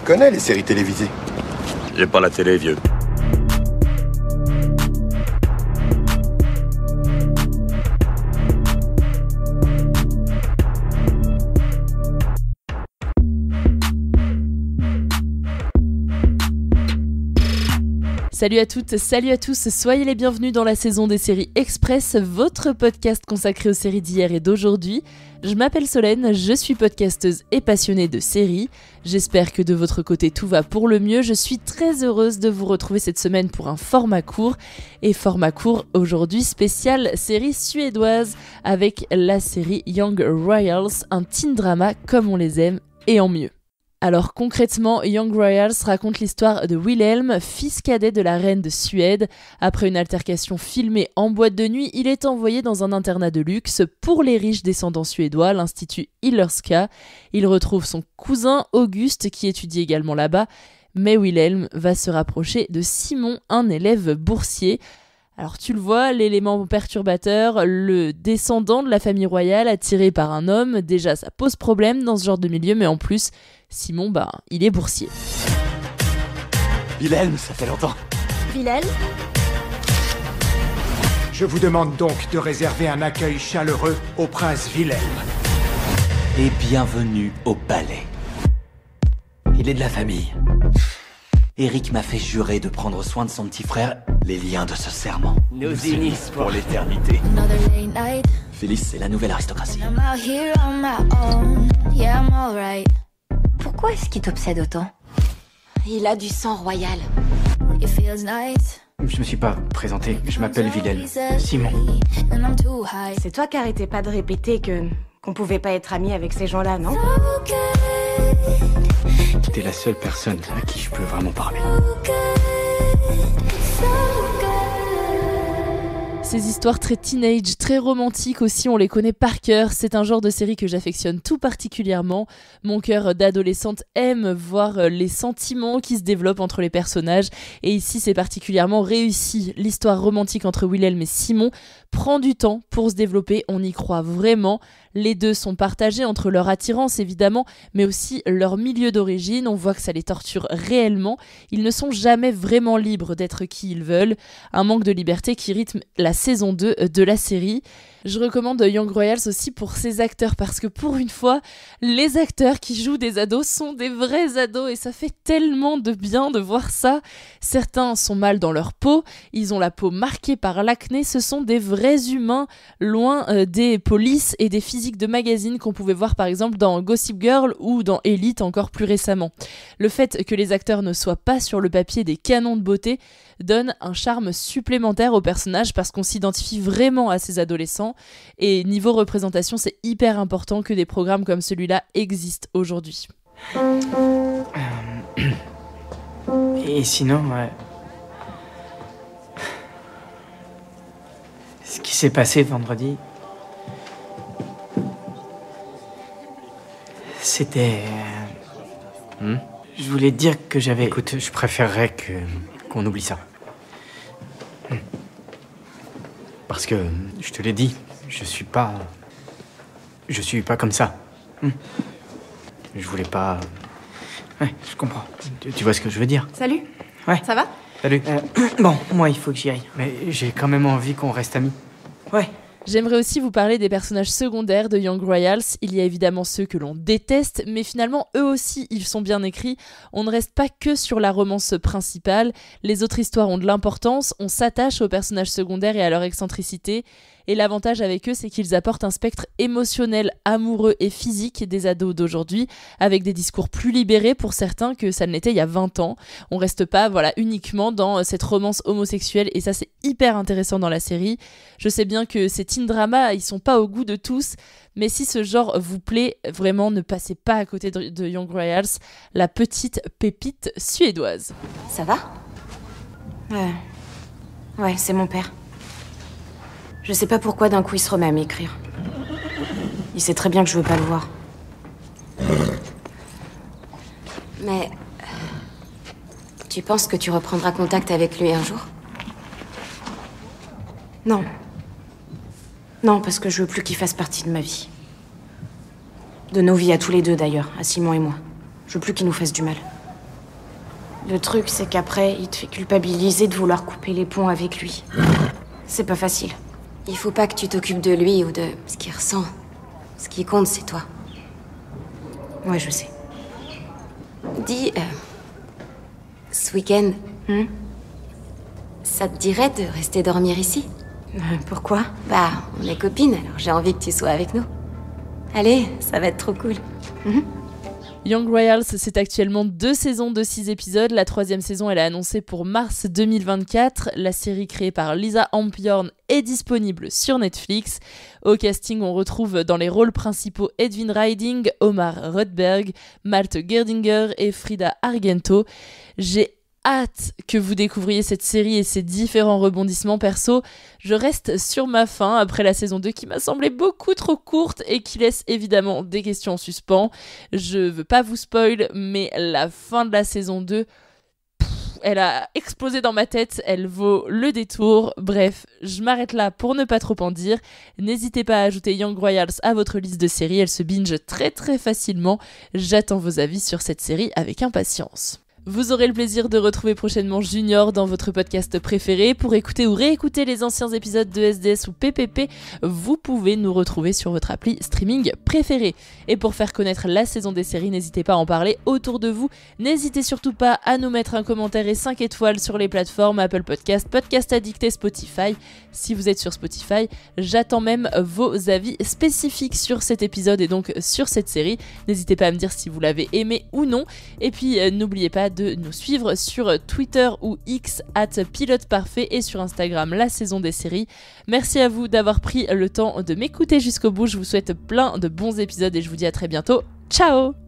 connais les séries télévisées. J'ai pas la télé, vieux. Salut à toutes, salut à tous, soyez les bienvenus dans la saison des séries Express, votre podcast consacré aux séries d'hier et d'aujourd'hui. Je m'appelle Solène, je suis podcasteuse et passionnée de séries. J'espère que de votre côté tout va pour le mieux. Je suis très heureuse de vous retrouver cette semaine pour un format court. Et format court aujourd'hui spécial série suédoise avec la série Young Royals, un teen drama comme on les aime et en mieux. Alors concrètement, Young Royals raconte l'histoire de Wilhelm, fils cadet de la reine de Suède. Après une altercation filmée en boîte de nuit, il est envoyé dans un internat de luxe pour les riches descendants suédois, l'Institut Hillelska. Il retrouve son cousin Auguste qui étudie également là-bas, mais Wilhelm va se rapprocher de Simon, un élève boursier. Alors tu le vois, l'élément perturbateur, le descendant de la famille royale attiré par un homme, déjà ça pose problème dans ce genre de milieu, mais en plus, Simon, il est boursier. Wilhelm, ça fait longtemps. Wilhelm ? Je vous demande donc de réserver un accueil chaleureux au prince Wilhelm. Et bienvenue au palais. Il est de la famille. Eric m'a fait jurer de prendre soin de son petit frère. Les liens de ce serment nous unissent pour l'éternité. Félix, c'est la nouvelle aristocratie. Pourquoi est-ce qu'il t'obsède autant ? Il a du sang royal. Je me suis pas présenté, je m'appelle Wilhelm. Simon. C'est toi qui arrêtais pas de répéter qu'on pouvait pas être amis avec ces gens-là, non ? T'es la seule personne à qui je peux vraiment parler. Ces histoires très teenage, très romantiques aussi, on les connaît par cœur. C'est un genre de série que j'affectionne tout particulièrement. Mon cœur d'adolescente aime voir les sentiments qui se développent entre les personnages. Et ici, c'est particulièrement réussi. L'histoire romantique entre Wilhelm et Simon prend du temps pour se développer, on y croit vraiment. Les deux sont partagés entre leur attirance évidemment, mais aussi leur milieu d'origine. On voit que ça les torture réellement. Ils ne sont jamais vraiment libres d'être qui ils veulent. Un manque de liberté qui rythme la saison 2 de la série. Je recommande Young Royals aussi pour ses acteurs parce que pour une fois, les acteurs qui jouent des ados sont des vrais ados et ça fait tellement de bien de voir ça. Certains sont mal dans leur peau, ils ont la peau marquée par l'acné, ce sont des vrais humains loin des polices et des physiques de magazines qu'on pouvait voir par exemple dans Gossip Girl ou dans Elite encore plus récemment. Le fait que les acteurs ne soient pas sur le papier des canons de beauté donne un charme supplémentaire au personnage parce qu'on s'identifie vraiment à ces adolescents. Et niveau représentation, c'est hyper important que des programmes comme celui-là existent aujourd'hui. Et sinon, ce qui s'est passé vendredi, c'était... Je voulais te dire que j'avais... Écoute, je préférerais qu'on oublie ça. Parce que, je te l'ai dit, je suis pas comme ça. Je voulais pas... Ouais, je comprends. Tu vois ce que je veux dire ? Salut. Ouais. Ça va ? Salut. Bon, moi, il faut que j'y aille. Mais j'ai quand même envie qu'on reste amis. Ouais. J'aimerais aussi vous parler des personnages secondaires de Young Royals. Il y a évidemment ceux que l'on déteste, mais finalement, eux aussi, ils sont bien écrits. On ne reste pas que sur la romance principale. Les autres histoires ont de l'importance. On s'attache aux personnages secondaires et à leur excentricité. Et l'avantage avec eux, c'est qu'ils apportent un spectre émotionnel, amoureux et physique des ados d'aujourd'hui, avec des discours plus libérés pour certains que ça ne l'était il y a 20 ans. On reste pas uniquement dans cette romance homosexuelle, et ça c'est hyper intéressant dans la série. Je sais bien que ces teen dramas, ils sont pas au goût de tous, mais si ce genre vous plaît, vraiment ne passez pas à côté de Young Royals, la petite pépite suédoise. Ça va ? Ouais, c'est mon père. Je sais pas pourquoi d'un coup il se remet à m'écrire. Il sait très bien que je veux pas le voir. Mais... tu penses que tu reprendras contact avec lui un jour ? Non. Non, parce que je veux plus qu'il fasse partie de ma vie. De nos vies à tous les deux d'ailleurs, à Simon et moi. Je veux plus qu'il nous fasse du mal. Le truc, c'est qu'après, il te fait culpabiliser de vouloir couper les ponts avec lui. C'est pas facile. Il faut pas que tu t'occupes de lui ou de ce qu'il ressent. Ce qui compte, c'est toi. Ouais, je sais. Dis, ce week-end, ça te dirait de rester dormir ici? Pourquoi? Bah, on est copines, alors j'ai envie que tu sois avec nous. Allez, ça va être trop cool. Young Royals, c'est actuellement 2 saisons de 6 épisodes. La 3e saison, elle est annoncée pour mars 2024. La série créée par Lisa Ampyorn est disponible sur Netflix. Au casting, on retrouve dans les rôles principaux Edwin Riding, Omar Rudberg, Malte Gerdinger et Frida Argento. J'ai hâte que vous découvriez cette série et ses différents rebondissements. Perso, je reste sur ma faim après la saison 2 qui m'a semblé beaucoup trop courte et qui laisse évidemment des questions en suspens. Je veux pas vous spoil, mais la fin de la saison 2, elle a explosé dans ma tête, elle vaut le détour. Bref, je m'arrête là pour ne pas trop en dire. N'hésitez pas à ajouter Young Royals à votre liste de séries, elle se binge très très facilement. J'attends vos avis sur cette série avec impatience. Vous aurez le plaisir de retrouver prochainement Junior dans votre podcast préféré. Pour écouter ou réécouter les anciens épisodes de SDS ou PPP, vous pouvez nous retrouver sur votre appli streaming préféré. Et pour faire connaître la saison des séries, n'hésitez pas à en parler autour de vous. N'hésitez surtout pas à nous mettre un commentaire et 5 étoiles sur les plateformes Apple Podcast, Podcast Addict et Spotify. Si vous êtes sur Spotify, j'attends même vos avis spécifiques sur cet épisode et donc sur cette série. N'hésitez pas à me dire si vous l'avez aimé ou non. Et puis n'oubliez pas de nous suivre sur Twitter ou X @piloteparfait et sur Instagram la saison des séries. Merci à vous d'avoir pris le temps de m'écouter jusqu'au bout. Je vous souhaite plein de bons épisodes et je vous dis à très bientôt. Ciao!